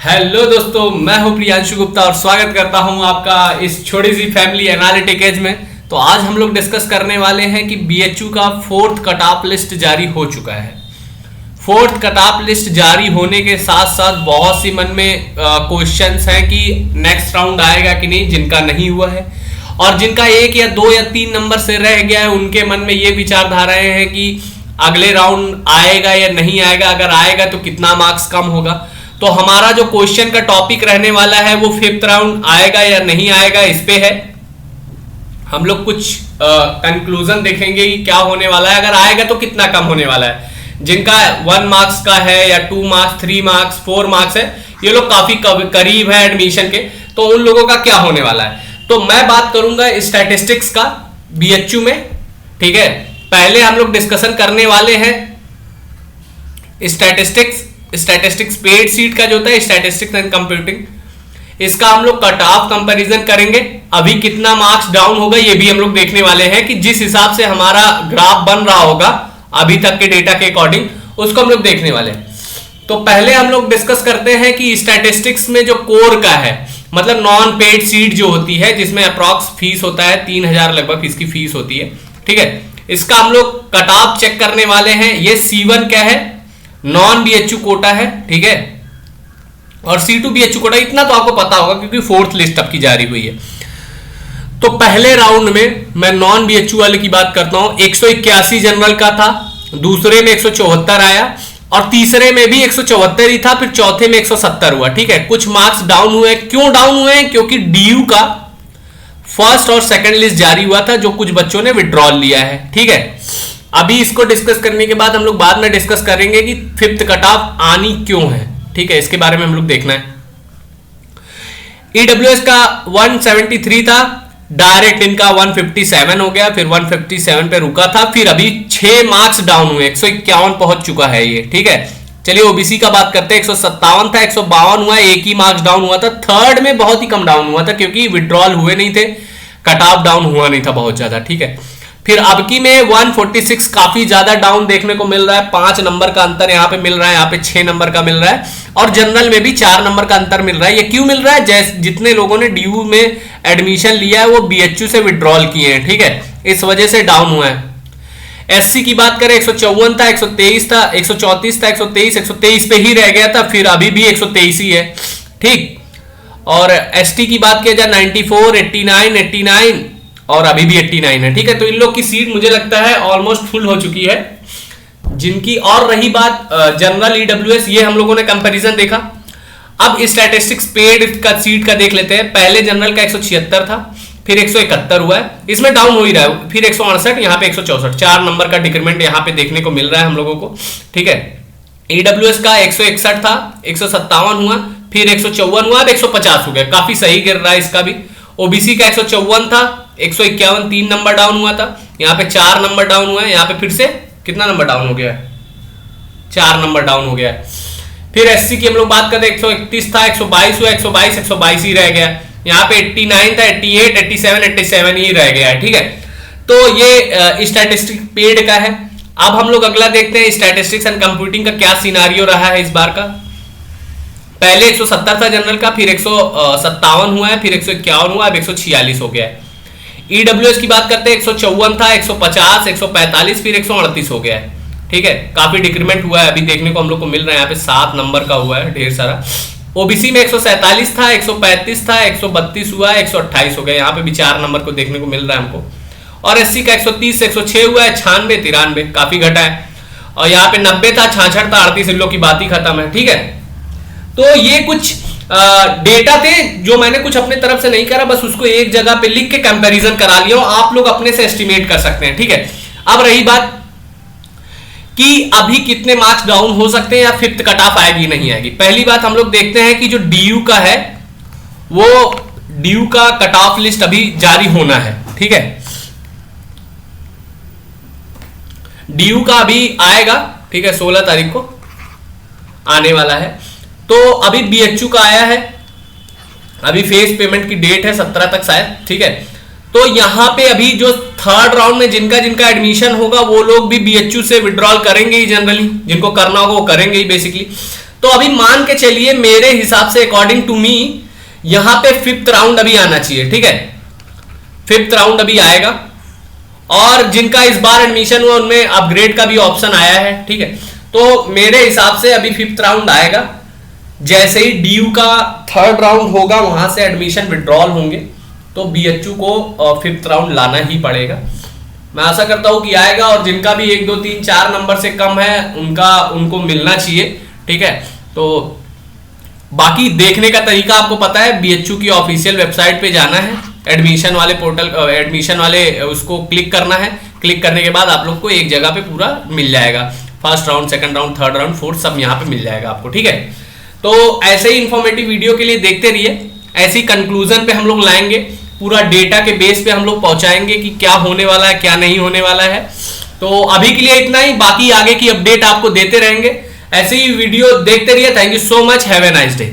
Hello दोस्तों, मैं हूं प्रियांशु गुप्ता और स्वागत करता हूं आपका इस छोटी सी फैमिली एनालिटिक एज में। तो आज हम लोग डिस्कस करने वाले हैं कि बीएचयू का फोर्थ कट ऑफ लिस्ट जारी हो चुका है। फोर्थ कट ऑफ लिस्ट जारी होने के साथ साथ बहुत सी मन में क्वेश्चंस हैं कि नेक्स्ट राउंड आएगा कि नहीं, जिनका नहीं हुआ है और जिनका 1 या 2 या 3 नंबर से रह गया है उनके मन में ये विचारधाराएं हैं कि अगले राउंड आएगा या नहीं आएगा, अगर आएगा तो कितना मार्क्स कम होगा। तो हमारा जो क्वेश्चन का टॉपिक रहने वाला है वो फिफ्थ राउंड आएगा या नहीं आएगा इस पे है। हम लोग कुछ कंक्लूजन देखेंगे कि क्या होने वाला है, अगर आएगा तो कितना कम होने वाला है। जिनका 1 मार्क्स का है या 2 मार्क्स 3 मार्क्स 4 मार्क्स है, ये लोग काफी करीब है एडमिशन के, तो उन लोगों का क्या होने वाला है। तो मैं बात करूंगा स्टैटिस्टिक्स का बीएचयू में, ठीक है। पहले हम लोग डिस्कशन करने वाले हैं स्टैटिस्टिक्स पेड सीट का जो होता है स्टैटिस्टिक्स एंड कंप्यूटिंग, इसका हम लोग कट ऑफ कंपैरिजन करेंगे। अभी कितना मार्क्स डाउन होगा ये भी हम लोग देखने वाले हैं कि जिस हिसाब से हमारा ग्राफ बन रहा होगा अभी तक के डेटा के अकॉर्डिंग, उसको हम लोग देखने वाले हैं। तो पहले हम लोग डिस्कस करते हैं कि स्टैटिस्टिक्स में जो कोर का है, मतलब नॉन पेड सीट जो होती है जिसमें अप्रॉक्स फीस होता है 3000 लगभग फीस की फीस होती है, ठीक है। इसका हम लोग कट ऑफ चेक करने वाले हैं। ये C1 क्या है, नॉन बीएचयू कोटा है, ठीक है, और C2 बीएचयू कोटा, इतना तो आपको पता होगा क्योंकि फोर्थ लिस्ट अब की जारी हुई है। तो पहले राउंड में मैं नॉन बीएचयू वाले की बात करता हूं, 181 जनरल का था, दूसरे में 174 आया और तीसरे में भी 174 ही था, फिर चौथे में 170 हुआ, ठीक है। कुछ मार्क्स डाउन हुए। क्यों डाउन हुए? क्योंकि डीयू का फर्स्ट और सेकंड लिस्ट जारी हुआ था जो कुछ बच्चों ने विड्रॉल लिया है, ठीक है। अभी इसको डिस्कस करने के बाद हम लोग बाद में डिस्कस करेंगे कि फिफ्थ कट ऑफ आनी क्यों है, ठीक है, इसके बारे में हम लोग देखना है। ईडब्ल्यूएस का 173 था, डायरेक्ट इनका 157 हो गया, फिर 157 पे रुका था, फिर अभी 6 मार्क्स डाउन हुए, 151 पहुंच चुका है ये, ठीक है। चलिए ओबीसी का बात करते हैं, 157 था, 152 हुआ, 1 ही मार्क्स डाउन हुआ था। थर्ड में बहुत ही कम डाउन हुआ था क्योंकि विड्रॉल हुए नहीं थे, कट ऑफ डाउन हुआ नहीं था बहुत ज्यादा, ठीक है। फिर अब की में 146 काफी ज्यादा डाउन देखने को मिल रहा है, 5 नंबर का अंतर यहाँ पे मिल रहा है, यहाँ पे 6 नंबर का मिल रहा है और जनरल में भी 4 नंबर का अंतर मिल रहा है। ये क्यों मिल रहा है? जैसे जितने लोगों ने डीयू में एडमिशन लिया है वो बीएचयू से विड्रॉल किए हैं, ठीक है, इस वजह से डाउन हुआ है। एससी की बात करें, 154 था, 123 था, 134 था, 123 पे ही रह गया था, फिर अभी भी 123 ही है, ठीक। और एसटी की बात किया जाए 94, 89 और अभी भी 89 है, ठीक है। तो इन लोग की सीट मुझे लगता है ऑलमोस्ट फुल हो चुकी है जिनकी। और रही बात जनरल ईडब्ल्यूएस, ये हम लोगों ने कंपैरिजन देखा। अब स्टैटिस्टिक्स पेड का सीट का देख लेते हैं। पहले जनरल का 176 था, फिर 171 हुआ है, इसमें डाउन हो ही रहा है, फिर 168, यहाँ पे 164, 4 नंबर का डिक्रीमेंट यहाँ पे देखने को मिल रहा है हम लोगों को, ठीक है। ईडब्ल्यूएस का 161 था, 157 हुआ, फिर 154 हुआ, अब 150 हो गया, काफी सही गिर रहा है इसका भी। ओबीसी का 154 था, 151 3 नंबर डाउन हुआ था, यहाँ पे 4 नंबर डाउन हुआ है, यहाँ पे फिर से कितना नंबर डाउन हो गया है, 4 नंबर डाउन हो गया है। फिर एससी की हम लोग बात करते हैं, 131 था, 122 हुआ, 122 ही रह गया, यहाँ पे 89 था, 88 87 ही रह गया है, ठीक है। तो ये स्टैटिस्टिक्स पेड का है। अब हम लोग अगला देखते हैं स्टैटिस्टिक्स एंड कंप्यूटिंग का क्या सिनारियो रहा है इस बार का। पहले 170 था जनरल का, फिर 157 हुआ है, फिर 151 हुआ, अब 146 हो गया है। ईडब्ल्यूएस की बात करते हैं, 154 था, 150, 145, फिर 138 हो गया है, ठीक है। काफी डिक्रीमेंट हुआ है, अभी देखने को हम लोग को मिल रहा है, यहाँ पे 7 नंबर का हुआ है ढेर सारा। ओबीसी में 147 था, 135 था, 132 हुआ, 128 हो गया, यहाँ पे भी 4 नंबर को देखने को मिल रहा है हमको। और एससी का 130 से 106 हुआ है, 96 93 काफी घटा है, और यहाँ पे 90 था, 66 था, 38 इन लोग की बात ही खत्म है, ठीक है। तो ये कुछ डेटा थे जो मैंने कुछ अपने तरफ से नहीं करा, बस उसको एक जगह पे लिख के कंपैरिजन करा लिया, आप लोग अपने से एस्टिमेट कर सकते हैं, ठीक है। अब रही बात कि अभी कितने मार्क्स डाउन हो सकते हैं या फिफ्थ कट ऑफ आएगी नहीं आएगी। पहली बात हम लोग देखते हैं कि जो डीयू का है वो डीयू का कट ऑफ लिस्ट अभी जारी होना है, ठीक है। डीयू का अभी आएगा, ठीक है, 16 तारीख को आने वाला है। तो अभी बीएचयू का आया है, अभी फेस पेमेंट की डेट है 17 तक शायद, ठीक है। तो यहां पे अभी जो थर्ड राउंड में जिनका जिनका एडमिशन होगा वो लोग भी बीएचयू से विड्रॉल करेंगे ही, जनरली जिनको करना होगा वो करेंगे ही बेसिकली। तो अभी मान के चलिए मेरे हिसाब से अकॉर्डिंग टू मी यहां पे 5th राउंड अभी आना चाहिए, ठीक है, 5th राउंड अभी आएगा। और जिनका इस बार एडमिशन हुआ उनमें अपग्रेड का भी ऑप्शन आया है, ठीक है। तो मेरे हिसाब से अभी 5th राउंड आएगा। जैसे ही DU का 3rd राउंड होगा वहां से एडमिशन विड्रॉल होंगे, तो BHU को 5th राउंड लाना ही पड़ेगा। मैं आशा करता हूं कि आएगा, और जिनका भी 1 2 3 4 नंबर से कम है उनको मिलना चाहिए, ठीक है। तो बाकी देखने का तरीका आपको पता है, BHU की ऑफिशियल वेबसाइट पे जाना है, एडमिशन वाले पोर्टल, एडमिशन वाले उसको क्लिक करना है। क्लिक करने के बाद आप लोग को एक जगह पे पूरा मिल जाएगा, 1st round, 2nd round, 3rd round, 4th सब यहाँ पे मिल जाएगा आपको, ठीक है। तो ऐसे ही इंफॉर्मेटिव वीडियो के लिए देखते रहिए, ऐसी कंक्लूजन पे हम लोग लाएंगे, पूरा डेटा के बेस पे हम लोग पहुंचाएंगे कि क्या होने वाला है क्या नहीं होने वाला है। तो अभी के लिए इतना ही, बाकी आगे की अपडेट आपको देते रहेंगे। ऐसे ही वीडियो देखते रहिए। Thank you so much, have a nice day.